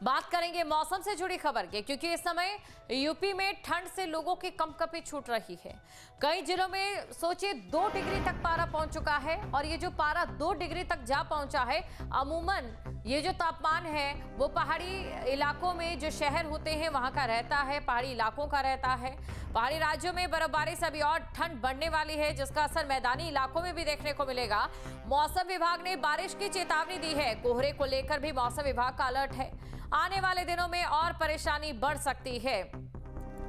बात करेंगे मौसम से जुड़ी खबर की, क्योंकि इस समय यूपी में ठंड से लोगों की कंपकपी छूट रही है। कई जिलों में सोचिए 2 डिग्री तक पारा पहुंच चुका है, और ये जो पारा 2 डिग्री तक जा पहुंचा है, अमूमन ये जो तापमान है वो पहाड़ी इलाकों में जो शहर होते हैं वहां का रहता है, पहाड़ी इलाकों का रहता है। पहाड़ी राज्यों में बर्फबारी से अभी और ठंड बढ़ने वाली है, जिसका असर मैदानी इलाकों में भी देखने को मिलेगा। मौसम विभाग ने बारिश की चेतावनी दी है। कोहरे को लेकर भी मौसम विभाग का अलर्ट है। आने वाले दिनों में और परेशानी बढ़ सकती है।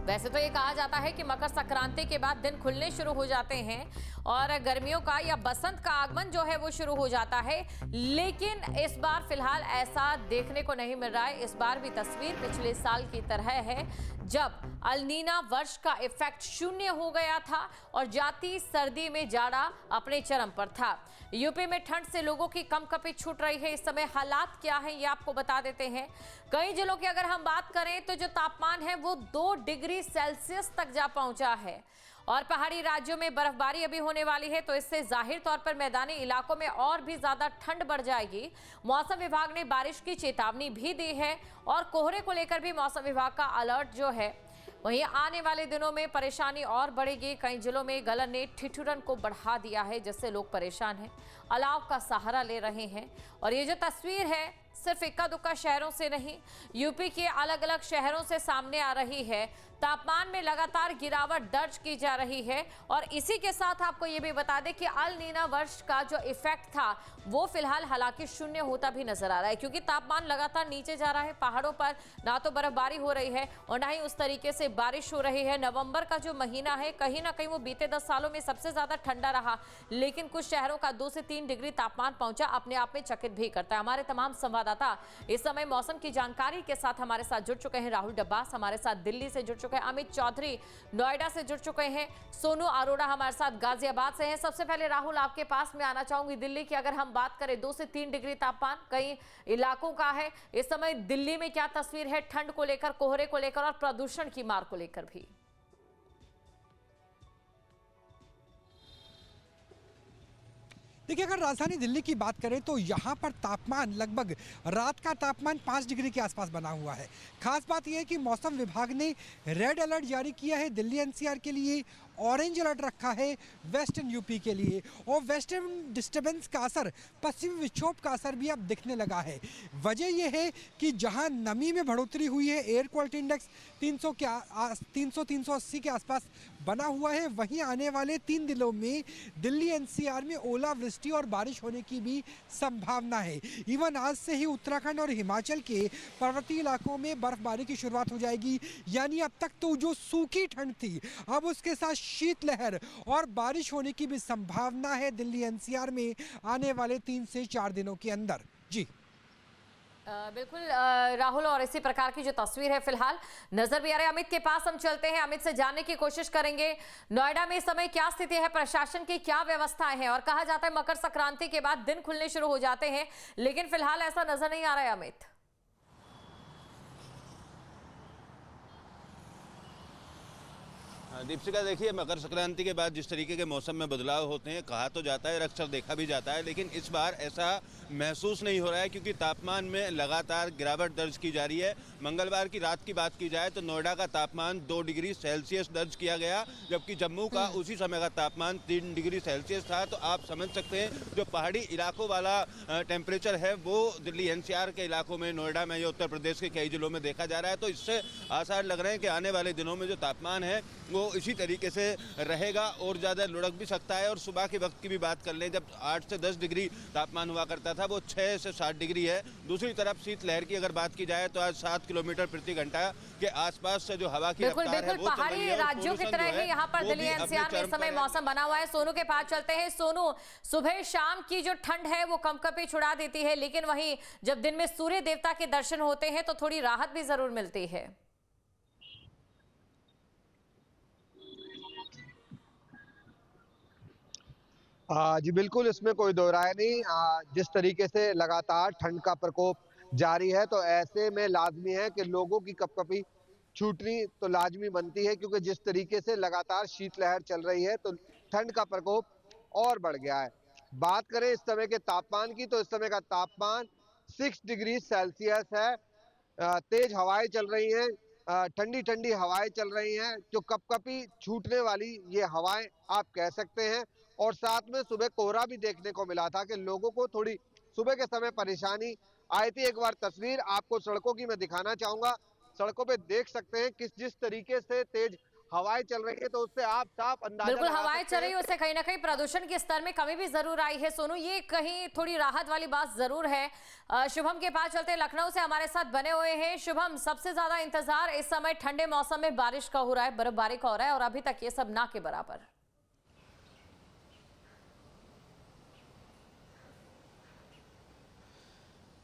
वैसे तो ये कहा जाता है कि मकर संक्रांति के बाद दिन खुलने शुरू हो जाते हैं और गर्मियों का या बसंत का आगमन जो है वो शुरू हो जाता है, लेकिन इस बार फिलहाल ऐसा देखने को नहीं मिल रहा है। इस बार भी तस्वीर पिछले साल की तरह है, जब अल-नीना वर्ष का इफेक्ट शून्य हो गया था और जाती सर्दी में जाड़ा अपने चरम पर था। यूपी में ठंड से लोगों की कंपकपी छूट रही है। इस समय हालात क्या है ये आपको बता देते हैं। कई जिलों की अगर हम बात करें तो जो तापमान है वो 2 डिग्री सेल्सियस तक जा पहुंचा है, और पहाड़ी राज्यों में बर्फबारी अभी होने वाली है, तो इससे जाहिर तौर पर मैदानी इलाकों में और भी ज्यादा ठंड बढ़ जाएगी। मौसम विभाग ने बारिश की चेतावनी भी दी है, और कोहरे को लेकर भी मौसम विभाग का अलर्ट जो है, वहीं आने वाले दिनों में परेशानी और बढ़ेगी। कई जिलों में गलन ने ठिठुरन को बढ़ा दिया है, जिससे लोग परेशान हैं, अलाव का सहारा ले रहे हैं। और ये जो तस्वीर है सिर्फ इक्का दुक्का शहरों से नहीं, यूपी के अलग अलग शहरों से सामने आ रही है। तापमान में लगातार गिरावट दर्ज की जा रही है, और इसी के साथ आपको ये भी बता दें कि अल-नीना वर्ष का जो इफेक्ट था वो फिलहाल हालांकि शून्य होता भी नजर आ रहा है, क्योंकि तापमान लगातार नीचे जा रहा है। पहाड़ों पर ना तो बर्फबारी हो रही है और ना ही उस तरीके से बारिश हो रही है। नवंबर का जो महीना है कहीं ना कहीं वो बीते 10 सालों में सबसे ज्यादा ठंडा रहा, लेकिन कुछ शहरों का 2 से 3 डिग्री तापमान पहुंचा, अपने आप में चकित भी करता है। हमारे तमाम संवाददाता इस समय मौसम की जानकारी के साथ हमारे साथ जुड़ चुके हैं। राहुल डब्बास हमारे साथ दिल्ली से जुड़ चुके हैं, अमित चौधरी नोएडा से जुड़ चुके हैं, सोनू अरोड़ा हमारे साथ गाजियाबाद से हैं। सबसे पहले राहुल, आपके पास में आना चाहूंगी। दिल्ली की अगर हम बात करें 2 से 3 डिग्री तापमान कई इलाकों का है। इस समय दिल्ली में क्या तस्वीर है ठंड को लेकर, कोहरे को लेकर और प्रदूषण की मार को लेकर भी? देखिए, अगर राजधानी दिल्ली की बात करें तो यहाँ पर तापमान लगभग रात का तापमान 5 डिग्री के आसपास बना हुआ है। खास बात यह है कि मौसम विभाग ने रेड अलर्ट जारी किया है दिल्ली एनसीआर के लिए, ऑरेंज अलर्ट रखा है वेस्टर्न यूपी के लिए, और वेस्टर्न डिस्टर्बेंस का असर, पश्चिमी विक्षोभ का असर भी अब दिखने लगा है। वजह यह है कि जहाँ नमी में बढ़ोतरी हुई है, एयर क्वालिटी इंडेक्स 300-380 के आसपास बना हुआ है, वहीं आने वाले 3 दिनों में दिल्ली एनसीआर में ओलावृष्टि और बारिश होने की भी संभावना है। इवन आज से ही उत्तराखंड और हिमाचल के पर्वतीय इलाकों में बर्फबारी की शुरुआत हो जाएगी। यानी अब तक तो जो सूखी ठंड थी, अब उसके साथ शीतलहर और बारिश होने की भी संभावना है दिल्ली एनसीआर में आने वाले 3 से 4 दिनों के अंदर। जी बिल्कुल राहुल, और इसी प्रकार की जो तस्वीर है फिलहाल नजर भी आ रही है। अमित के पास हम चलते हैं, अमित से जानने की कोशिश करेंगे नोएडा में इस समय क्या स्थिति है, प्रशासन की क्या व्यवस्थाएं हैं। और कहा जाता है मकर संक्रांति के बाद दिन खुलने शुरू हो जाते हैं, लेकिन फिलहाल ऐसा नजर नहीं आ रहा है। अमित, दीपशिका, देखिए, मकर संक्रांति के बाद जिस तरीके के मौसम में बदलाव होते हैं, कहा तो जाता है, अक्सर देखा भी जाता है, लेकिन इस बार ऐसा महसूस नहीं हो रहा है, क्योंकि तापमान में लगातार गिरावट दर्ज की जा रही है। मंगलवार की रात की बात की जाए तो नोएडा का तापमान 2 डिग्री सेल्सियस दर्ज किया गया, जबकि जम्मू का उसी समय का तापमान 3 डिग्री सेल्सियस था। तो आप समझ सकते हैं जो पहाड़ी इलाकों वाला टेम्परेचर है वो दिल्ली एनसीआर के इलाकों में, नोएडा में या उत्तर प्रदेश के कई जिलों में देखा जा रहा है। तो इससे आसार लग रहे हैं कि आने वाले दिनों में जो तापमान है वो इसी तरीके से रहेगा और ज़्यादा लुढ़क भी सकता है। और सुबह के वक्त की भी बात कर लें, जब 8 से 10 डिग्री तापमान हुआ करता था, वो 6 से 7 डिग्री है। दूसरी तरफ शीतलहर की अगर बात की जाए तो आज 7 किलोमीटर प्रति घंटा के आसपास से जो हवा की रफ्तार है वो पहाड़ी राज्यों की तरह ही यहाँ पर दिल्ली एनसीआर में इस समय मौसम बना हुआ है। सोनू के पास चलते हैं। सोनू, सुबह शाम की जो ठंड है वो कंपकपी छुड़ा देती है, लेकिन वहीं जब दिन में सूर्य देवता के दर्शन होते हैं तो थोड़ी राहत भी जरूर मिलती है। जी बिल्कुल, इसमें कोई दो राय नहीं। जिस तरीके से लगातार ठंड का प्रकोप जारी है, तो ऐसे में लाजमी है कि लोगों की कपकपी छूटनी तो लाजमी बनती है, क्योंकि जिस तरीके से लगातार शीतलहर चल रही है तो ठंड का प्रकोप और बढ़ गया है। बात करें इस समय के तापमान की, तो इस समय का तापमान 6 डिग्री सेल्सियस है, तेज हवाएं चल रही हैं, ठंडी ठंडी हवाएं चल रही हैं, जो कपकपी छूटने वाली ये हवाएं आप कह सकते हैं। और साथ में सुबह कोहरा भी देखने को मिला था कि लोगों को थोड़ी सुबह के समय परेशानी आई थी। एक बार तस्वीर आपको सड़कों की मैं दिखाना चाहूंगा। सड़कों पे देख सकते हैं किस जिस तरीके से तेज हवाएं चल रही है, तो उससे आप साफ अंदाजा बिल्कुल लगा हवाएं सकते चल रही हैं। है, उससे कहीं ना कहीं प्रदूषण के स्तर में कमी भी जरूर आई है। सोनू, ये कहीं थोड़ी राहत वाली बात जरूर है। शुभम के पास चलते, लखनऊ से हमारे साथ बने हुए हैं। शुभम, सबसे ज्यादा इंतजार इस समय ठंडे मौसम में बारिश का हो रहा है, बर्फबारी का हो रहा है, और अभी तक ये सब ना के बराबर।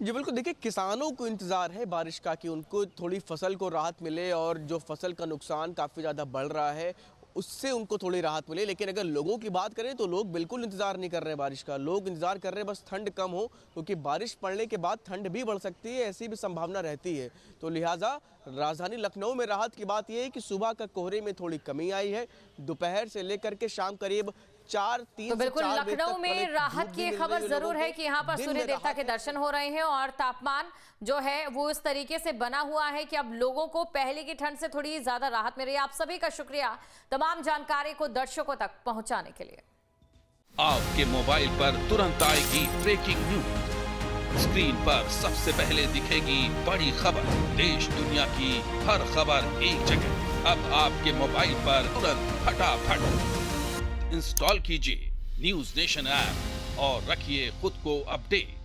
जी बिल्कुल, देखिए किसानों को इंतज़ार है बारिश का कि उनको थोड़ी फसल को राहत मिले, और जो फसल का नुकसान काफ़ी ज़्यादा बढ़ रहा है उससे उनको थोड़ी राहत मिले। लेकिन अगर लोगों की बात करें तो लोग बिल्कुल इंतज़ार नहीं कर रहे हैं बारिश का। लोग इंतज़ार कर रहे हैं बस ठंड कम हो, क्योंकि बारिश पड़ने के बाद ठंड भी बढ़ सकती है, ऐसी भी संभावना रहती है। तो लिहाजा राजधानी लखनऊ में राहत की बात यह है कि सुबह का कोहरे में थोड़ी कमी आई है। दोपहर से लेकर के शाम करीब 4-3 तो बिल्कुल लखनऊ में राहत की खबर जरूर है कि यहाँ पर सूर्य देवता के दर्शन हो रहे हैं, और तापमान जो है वो इस तरीके से बना हुआ है कि अब लोगों को पहले की ठंड से थोड़ी ज्यादा राहत मिल रही है। आप सभी का शुक्रिया तमाम जानकारी को दर्शकों तक पहुंचाने के लिए। आपके मोबाइल पर तुरंत आएगी ब्रेकिंग न्यूज। स्क्रीन पर सबसे पहले दिखेगी बड़ी खबर। देश दुनिया की हर खबर एक जगह। अब आपके मोबाइल पर तुरंत फटाफट इंस्टॉल कीजिए न्यूज नेशन ऐप और रखिए खुद को अपडेट।